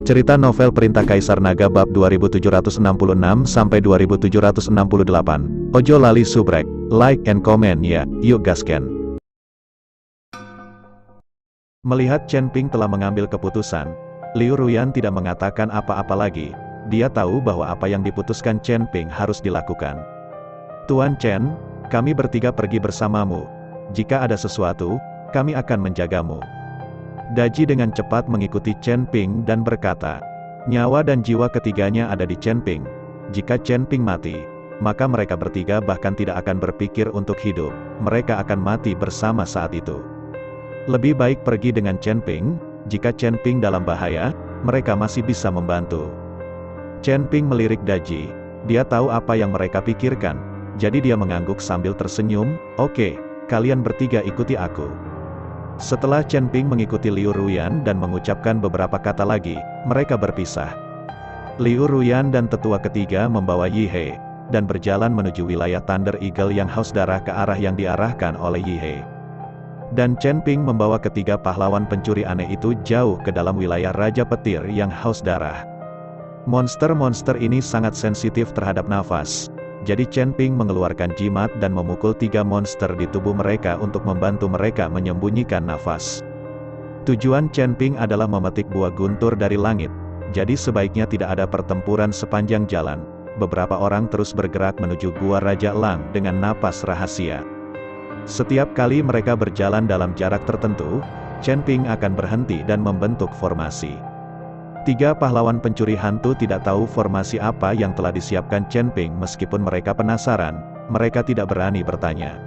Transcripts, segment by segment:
Cerita novel Perintah Kaisar Naga bab 2766-2768. Ojo lali subrek, like and comment ya, yuk gasken. Melihat Chen Ping telah mengambil keputusan, Liu Ruyan tidak mengatakan apa-apa lagi. Dia tahu bahwa apa yang diputuskan Chen Ping harus dilakukan. Tuan Chen, kami bertiga pergi bersamamu. Jika ada sesuatu, kami akan menjagamu. Daji dengan cepat mengikuti Chen Ping dan berkata, nyawa dan jiwa ketiganya ada di Chen Ping. Jika Chen Ping mati, maka mereka bertiga bahkan tidak akan berpikir untuk hidup, mereka akan mati bersama saat itu. Lebih baik pergi dengan Chen Ping, jika Chen Ping dalam bahaya, mereka masih bisa membantu. Chen Ping melirik Daji, dia tahu apa yang mereka pikirkan, jadi dia mengangguk sambil tersenyum, oke, kalian bertiga ikuti aku. Setelah Chen Ping mengikuti Liu Ruyan dan mengucapkan beberapa kata lagi, mereka berpisah. Liu Ruyan dan tetua ketiga membawa Yi He, dan berjalan menuju wilayah Thunder Eagle yang haus darah ke arah yang diarahkan oleh Yi He. Dan Chen Ping membawa ketiga pahlawan pencuri aneh itu jauh ke dalam wilayah Raja Petir yang haus darah. Monster-monster ini sangat sensitif terhadap nafas. Jadi Chen Ping mengeluarkan jimat dan memukul 3 monster di tubuh mereka untuk membantu mereka menyembunyikan nafas. Tujuan Chen Ping adalah memetik buah guntur dari langit. Jadi sebaiknya tidak ada pertempuran sepanjang jalan. Beberapa orang terus bergerak menuju Gua Raja Lang dengan napas rahasia. Setiap kali mereka berjalan dalam jarak tertentu, Chen Ping akan berhenti dan membentuk formasi. 3 pahlawan pencuri hantu tidak tahu formasi apa yang telah disiapkan Chen Ping meskipun mereka penasaran, mereka tidak berani bertanya.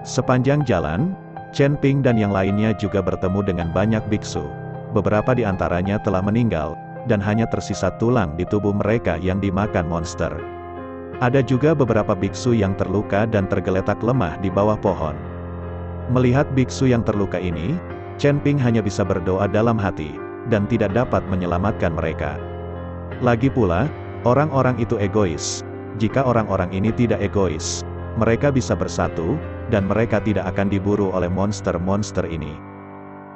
Sepanjang jalan, Chen Ping dan yang lainnya juga bertemu dengan banyak biksu. Beberapa di antaranya telah meninggal, dan hanya tersisa tulang di tubuh mereka yang dimakan monster. Ada juga beberapa biksu yang terluka dan tergeletak lemah di bawah pohon. Melihat biksu yang terluka ini, Chen Ping hanya bisa berdoa dalam hati, dan tidak dapat menyelamatkan mereka. Lagi pula, orang-orang itu egois. Jika orang-orang ini tidak egois, mereka bisa bersatu, dan mereka tidak akan diburu oleh monster-monster ini.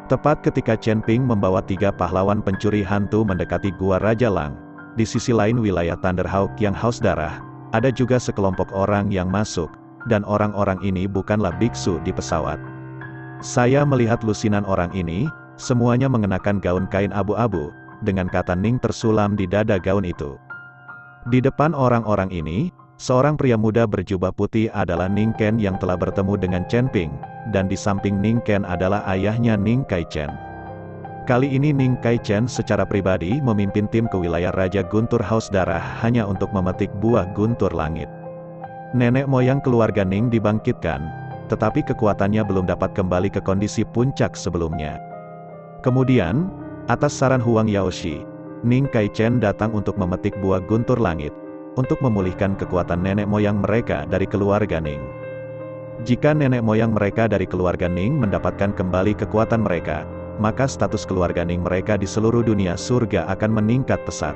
Tepat ketika Chen Ping membawa 3 pahlawan pencuri hantu mendekati Gua Raja Lang, di sisi lain wilayah Thunderhawk yang haus darah, ada juga sekelompok orang yang masuk, dan orang-orang ini bukanlah biksu di pesawat. Saya melihat lusinan orang ini, semuanya mengenakan gaun kain abu-abu, dengan kata Ning tersulam di dada gaun itu. Di depan orang-orang ini, seorang pria muda berjubah putih adalah Ning Ken yang telah bertemu dengan Chen Ping, dan di samping Ning Ken adalah ayahnya Ning Kai Chen. Kali ini Ning Kai Chen secara pribadi memimpin tim ke wilayah Raja Guntur Haus Darah hanya untuk memetik buah guntur langit. Nenek moyang keluarga Ning dibangkitkan, tetapi kekuatannya belum dapat kembali ke kondisi puncak sebelumnya. Kemudian, atas saran Huang Yaoshi, Ning Kai Chen datang untuk memetik buah guntur langit, untuk memulihkan kekuatan nenek moyang mereka dari keluarga Ning. Jika nenek moyang mereka dari keluarga Ning mendapatkan kembali kekuatan mereka, maka status keluarga Ning mereka di seluruh dunia surga akan meningkat pesat.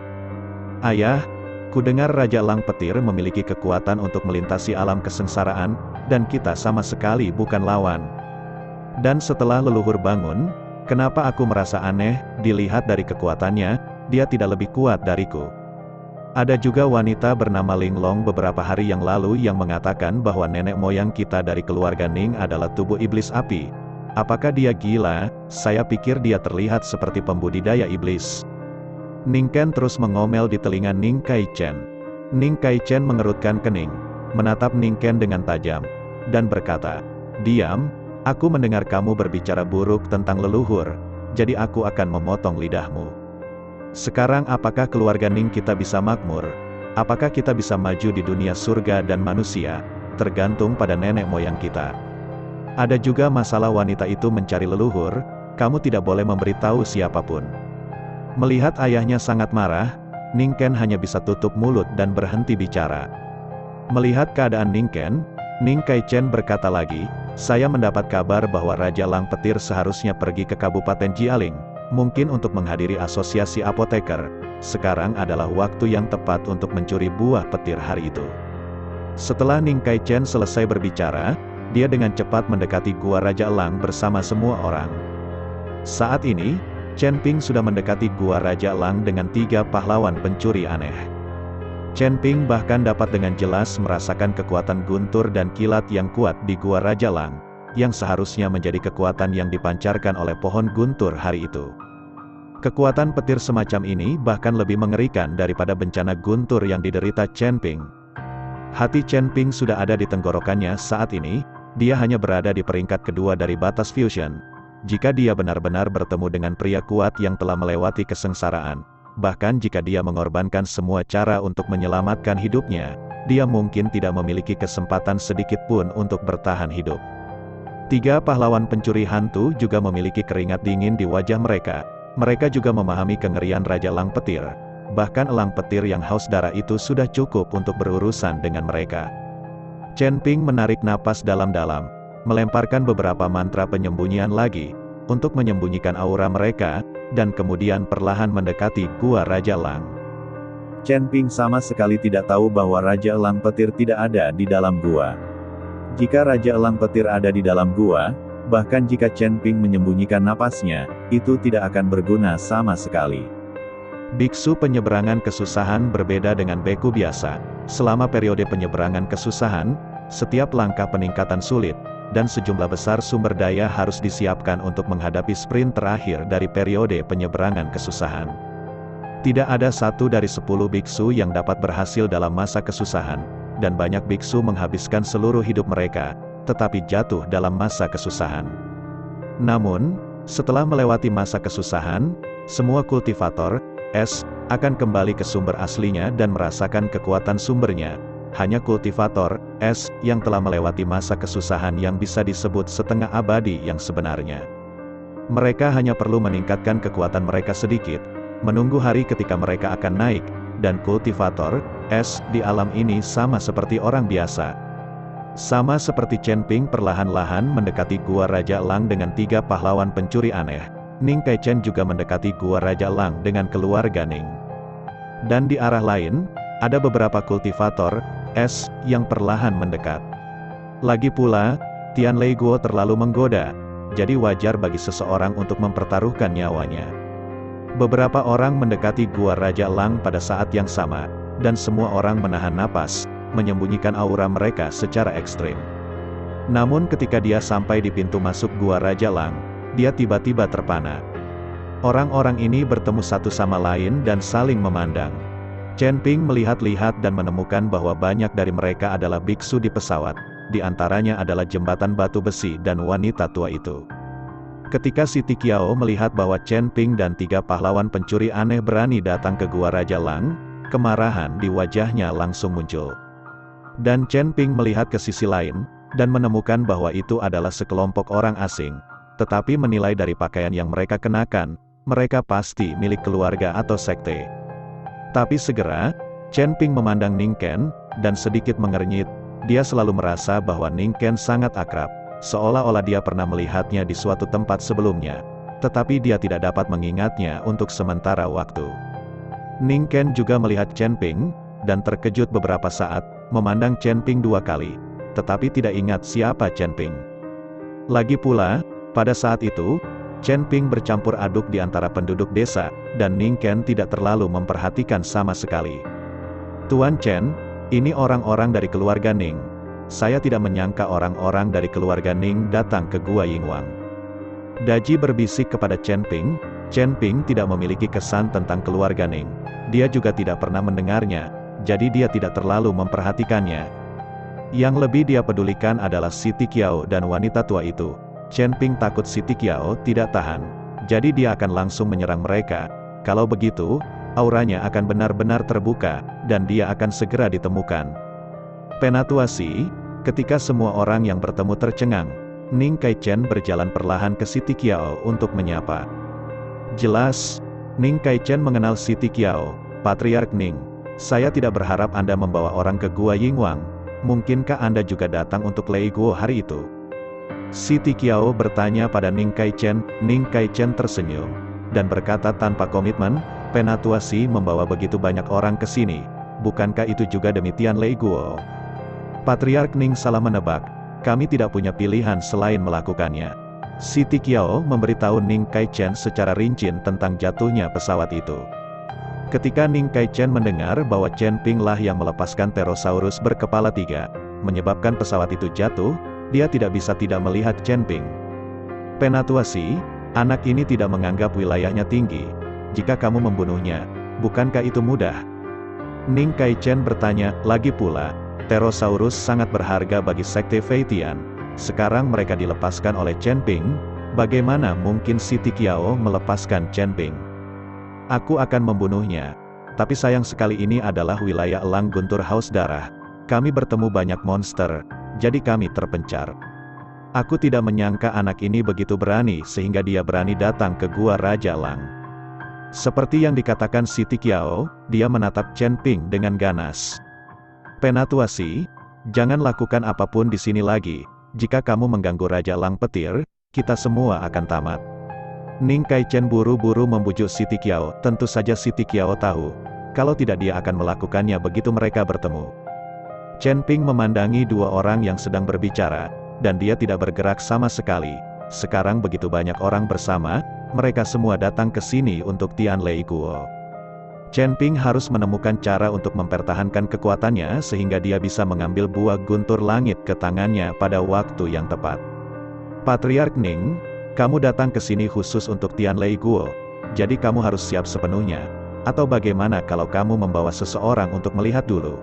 Ayah, ku dengar Raja Lang Petir memiliki kekuatan untuk melintasi alam kesengsaraan, dan kita sama sekali bukan lawan. Dan setelah leluhur bangun, kenapa aku merasa aneh, dilihat dari kekuatannya, dia tidak lebih kuat dariku. Ada juga wanita bernama Ling Long beberapa hari yang lalu yang mengatakan bahwa nenek moyang kita dari keluarga Ning adalah tubuh iblis api. Apakah dia gila? Saya pikir dia terlihat seperti pembudidaya iblis. Ning Ken terus mengomel di telinga Ning Kai Chen. Ning Kai Chen mengerutkan kening, menatap Ning Ken dengan tajam, dan berkata, diam. Aku mendengar kamu berbicara buruk tentang leluhur, jadi aku akan memotong lidahmu. Sekarang apakah keluarga Ning kita bisa makmur? Apakah kita bisa maju di dunia surga dan manusia? Tergantung pada nenek moyang kita. Ada juga masalah wanita itu mencari leluhur, kamu tidak boleh memberitahu siapapun. Melihat ayahnya sangat marah, Ning Ken hanya bisa tutup mulut dan berhenti bicara. Melihat keadaan Ning Ken, Ning Kai Chen berkata lagi, saya mendapat kabar bahwa Raja Lang Petir seharusnya pergi ke Kabupaten Jialing, mungkin untuk menghadiri asosiasi apoteker. Sekarang adalah waktu yang tepat untuk mencuri buah petir hari itu. Setelah Ning Kai Chen selesai berbicara, dia dengan cepat mendekati Gua Raja Lang bersama semua orang. Saat ini, Chen Ping sudah mendekati Gua Raja Lang dengan 3 pahlawan pencuri aneh. Chen Ping bahkan dapat dengan jelas merasakan kekuatan guntur dan kilat yang kuat di Gua Raja Lang, yang seharusnya menjadi kekuatan yang dipancarkan oleh pohon guntur hari itu. Kekuatan petir semacam ini bahkan lebih mengerikan daripada bencana guntur yang diderita Chen Ping. Hati Chen Ping sudah ada di tenggorokannya saat ini, dia hanya berada di peringkat kedua dari batas fusion. Jika dia benar-benar bertemu dengan pria kuat yang telah melewati kesengsaraan, bahkan jika dia mengorbankan semua cara untuk menyelamatkan hidupnya, dia mungkin tidak memiliki kesempatan sedikit pun untuk bertahan hidup. 3 pahlawan pencuri hantu juga memiliki keringat dingin di wajah mereka. Mereka juga memahami kengerian Raja Lang Petir. Bahkan elang petir yang haus darah itu sudah cukup untuk berurusan dengan mereka. Chen Ping menarik napas dalam-dalam, melemparkan beberapa mantra penyembunyian lagi, untuk menyembunyikan aura mereka, dan kemudian perlahan mendekati Gua Raja Lang. Chen Ping sama sekali tidak tahu bahwa Raja Elang Petir tidak ada di dalam gua. Jika Raja Elang Petir ada di dalam gua, bahkan jika Chen Ping menyembunyikan napasnya, itu tidak akan berguna sama sekali. Biksu penyeberangan kesusahan berbeda dengan beku biasa. Selama periode penyeberangan kesusahan, setiap langkah peningkatan sulit, dan sejumlah besar sumber daya harus disiapkan untuk menghadapi sprint terakhir dari periode penyeberangan kesusahan. Tidak ada 1 dari 10 biksu yang dapat berhasil dalam masa kesusahan, dan banyak biksu menghabiskan seluruh hidup mereka, tetapi jatuh dalam masa kesusahan. Namun, setelah melewati masa kesusahan, semua kultivator akan kembali ke sumber aslinya dan merasakan kekuatan sumbernya. Hanya kultivator yang telah melewati masa kesusahan yang bisa disebut setengah abadi yang sebenarnya. Mereka hanya perlu meningkatkan kekuatan mereka sedikit, menunggu hari ketika mereka akan naik, dan kultivator di alam ini sama seperti orang biasa. Sama seperti Chen Ping perlahan-lahan mendekati Gua Raja Lang dengan 3 pahlawan pencuri aneh, Ning Kaichen juga mendekati Gua Raja Lang dengan keluarga Ning. Dan di arah lain, ada beberapa kultivator yang perlahan mendekat. Lagi pula, Tianlei Guo terlalu menggoda, jadi wajar bagi seseorang untuk mempertaruhkan nyawanya. Beberapa orang mendekati Gua Raja Lang pada saat yang sama, dan semua orang menahan napas, menyembunyikan aura mereka secara ekstrim. Namun ketika dia sampai di pintu masuk Gua Raja Lang, dia tiba-tiba terpana. Orang-orang ini bertemu satu sama lain dan saling memandang. Chen Ping melihat-lihat dan menemukan bahwa banyak dari mereka adalah biksu di pesawat, di antaranya adalah jembatan batu besi dan wanita tua itu. Ketika Siti Qiao melihat bahwa Chen Ping dan 3 pahlawan pencuri aneh berani datang ke Gua Raja Lang, kemarahan di wajahnya langsung muncul. Dan Chen Ping melihat ke sisi lain, dan menemukan bahwa itu adalah sekelompok orang asing, tetapi menilai dari pakaian yang mereka kenakan, mereka pasti milik keluarga atau sekte. Tapi segera, Chen Ping memandang Ning Ken, dan sedikit mengernyit. Dia selalu merasa bahwa Ning Ken sangat akrab, seolah-olah dia pernah melihatnya di suatu tempat sebelumnya, tetapi dia tidak dapat mengingatnya untuk sementara waktu. Ning Ken juga melihat Chen Ping, dan terkejut beberapa saat, memandang Chen Ping 2 kali, tetapi tidak ingat siapa Chen Ping. Lagi pula, pada saat itu, Chen Ping bercampur aduk di antara penduduk desa, dan Ning Ken tidak terlalu memperhatikan sama sekali. Tuan Chen, ini orang-orang dari keluarga Ning. Saya tidak menyangka orang-orang dari keluarga Ning datang ke Gua Yingwang. Daji berbisik kepada Chen Ping. Chen Ping tidak memiliki kesan tentang keluarga Ning. Dia juga tidak pernah mendengarnya, jadi dia tidak terlalu memperhatikannya. Yang lebih dia pedulikan adalah Siti Qiao dan wanita tua itu. Chen Ping takut Siti Qiao tidak tahan, jadi dia akan langsung menyerang mereka. Kalau begitu, auranya akan benar-benar terbuka, dan dia akan segera ditemukan. Penatuasi, ketika semua orang yang bertemu tercengang, Ning Kaichen berjalan perlahan ke Siti Qiao untuk menyapa. Jelas, Ning Kaichen mengenal Siti Qiao, Patriark Ning. Saya tidak berharap Anda membawa orang ke Gua Yingwang. Mungkinkah Anda juga datang untuk Lei Guo hari itu? Siti Qiao bertanya pada Ning Kaichen. Ning Kaichen tersenyum, dan berkata tanpa komitmen, Penatuasi membawa begitu banyak orang ke sini, bukankah itu juga demi Tianlei Guo? Patriark Ning salah menebak, kami tidak punya pilihan selain melakukannya. Siti Qiao memberitahu Ning Kai-chen secara rinci tentang jatuhnya pesawat itu. Ketika Ning Kai-chen mendengar bahwa Chen Ping lah yang melepaskan Pterosaurus berkepala 3, menyebabkan pesawat itu jatuh, dia tidak bisa tidak melihat Chen Ping. Penatuasi, anak ini tidak menganggap wilayahnya tinggi. Jika kamu membunuhnya, bukankah itu mudah? Ning Kai-chen bertanya, lagi pula, Pterosaurus sangat berharga bagi Sekte Feitian. Sekarang mereka dilepaskan oleh Chen Ping, bagaimana mungkin Siti Qiao melepaskan Chen Ping? Aku akan membunuhnya. Tapi sayang sekali ini adalah wilayah elang guntur haus darah. Kami bertemu banyak monster, jadi kami terpencar. Aku tidak menyangka anak ini begitu berani sehingga dia berani datang ke gua Raja Elang. Seperti yang dikatakan Siti Qiao, dia menatap Chen Ping dengan ganas. Penatuasi, jangan lakukan apapun di sini lagi. Jika kamu mengganggu Raja Elang Petir, kita semua akan tamat. Ning Kai-chen buru-buru membujuk Siti Qiao. Tentu saja Siti Qiao tahu, kalau tidak dia akan melakukannya begitu mereka bertemu. Chen Ping memandangi dua orang yang sedang berbicara, dan dia tidak bergerak sama sekali. Sekarang begitu banyak orang bersama, mereka semua datang ke sini untuk Tianlei Guo. Chen Ping harus menemukan cara untuk mempertahankan kekuatannya sehingga dia bisa mengambil buah guntur langit ke tangannya pada waktu yang tepat. Patriark Ning, kamu datang ke sini khusus untuk Tianlei Guo, jadi kamu harus siap sepenuhnya. Atau bagaimana kalau kamu membawa seseorang untuk melihat dulu?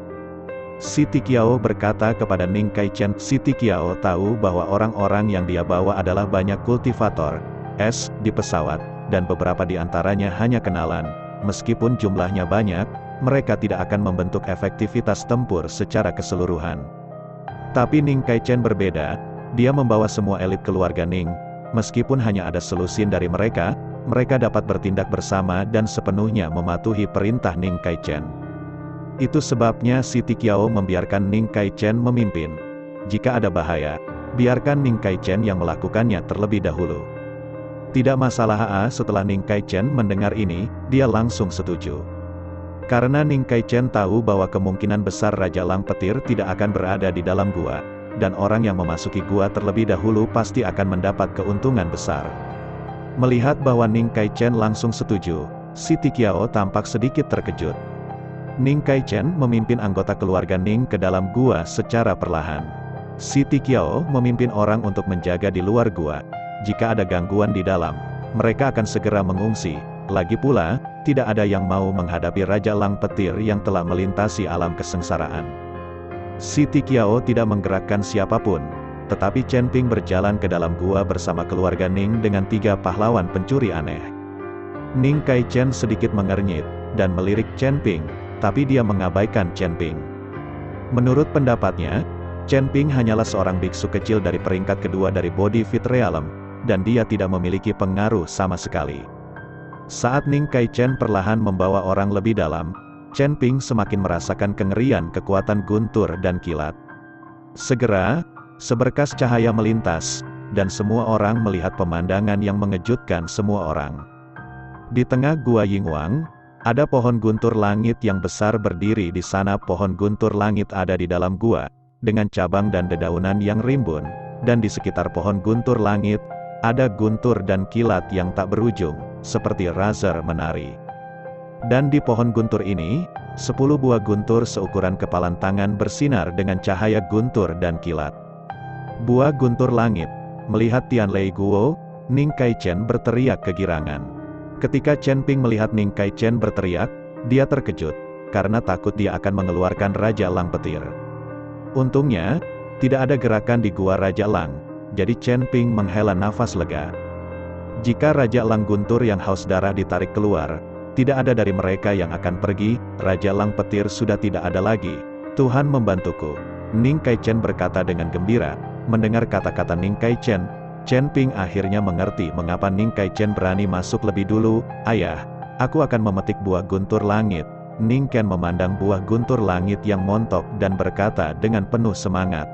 Siti Qiao berkata kepada Ning Kai-chen. Siti Qiao tahu bahwa orang-orang yang dia bawa adalah banyak kultivator es di pesawat, dan beberapa di antaranya hanya kenalan. Meskipun jumlahnya banyak, mereka tidak akan membentuk efektivitas tempur secara keseluruhan. Tapi Ning Kai-chen berbeda, dia membawa semua elit keluarga Ning. Meskipun hanya ada selusin dari mereka, mereka dapat bertindak bersama dan sepenuhnya mematuhi perintah Ning Kai-chen. Itu sebabnya Siti Qiao membiarkan Ning Kai-chen memimpin. Jika ada bahaya, biarkan Ning Kai-chen yang melakukannya terlebih dahulu. Tidak masalah. Setelah Ning Kai-chen mendengar ini, dia langsung setuju. Karena Ning Kai-chen tahu bahwa kemungkinan besar Raja Elang Petir tidak akan berada di dalam gua, dan orang yang memasuki gua terlebih dahulu pasti akan mendapat keuntungan besar. Melihat bahwa Ning Kai-chen langsung setuju, Siti Qiao tampak sedikit terkejut. Ning Kai-chen memimpin anggota keluarga Ning ke dalam gua secara perlahan. Siti Qiao memimpin orang untuk menjaga di luar gua. Jika ada gangguan di dalam, mereka akan segera mengungsi. Lagi pula, tidak ada yang mau menghadapi Raja Elang Petir yang telah melintasi alam kesengsaraan. Siti Qiao tidak menggerakkan siapapun, tetapi Chen Ping berjalan ke dalam gua bersama keluarga Ning dengan 3 pahlawan pencuri aneh. Ning Kai-chen sedikit mengernyit, dan melirik Chen Ping, tapi dia mengabaikan Chen Ping. Menurut pendapatnya, Chen Ping hanyalah seorang biksu kecil dari peringkat kedua dari Body Fit Realm, dan dia tidak memiliki pengaruh sama sekali. Saat Ning Kai-chen perlahan membawa orang lebih dalam, Chen Ping semakin merasakan kengerian kekuatan guntur dan kilat. Segera, seberkas cahaya melintas, dan semua orang melihat pemandangan yang mengejutkan semua orang. Di tengah gua Yingwang, ada pohon guntur langit yang besar berdiri di sana. Pohon guntur langit ada di dalam gua, dengan cabang dan dedaunan yang rimbun, dan di sekitar pohon guntur langit, ada guntur dan kilat yang tak berujung, seperti razor menari. Dan di pohon guntur ini, 10 buah guntur seukuran kepalan tangan bersinar dengan cahaya guntur dan kilat. Buah guntur langit. Melihat Tianlei Guo, Ning Kai-chen berteriak kegirangan. Ketika Chen Ping melihat Ning Kai-chen berteriak, dia terkejut, karena takut dia akan mengeluarkan Raja Elang Petir. Untungnya, tidak ada gerakan di gua Raja Elang, jadi Chen Ping menghela nafas lega. Jika Raja Elang Guntur yang haus darah ditarik keluar, tidak ada dari mereka yang akan pergi. Raja Elang Petir sudah tidak ada lagi. Tuhan membantuku. Ning Kai-chen berkata dengan gembira. Mendengar kata-kata Ning Kai-chen, Chen Ping akhirnya mengerti mengapa Ning Kai-chen berani masuk lebih dulu. Ayah, aku akan memetik buah guntur langit. Ning Ken memandang buah guntur langit yang montok dan berkata dengan penuh semangat.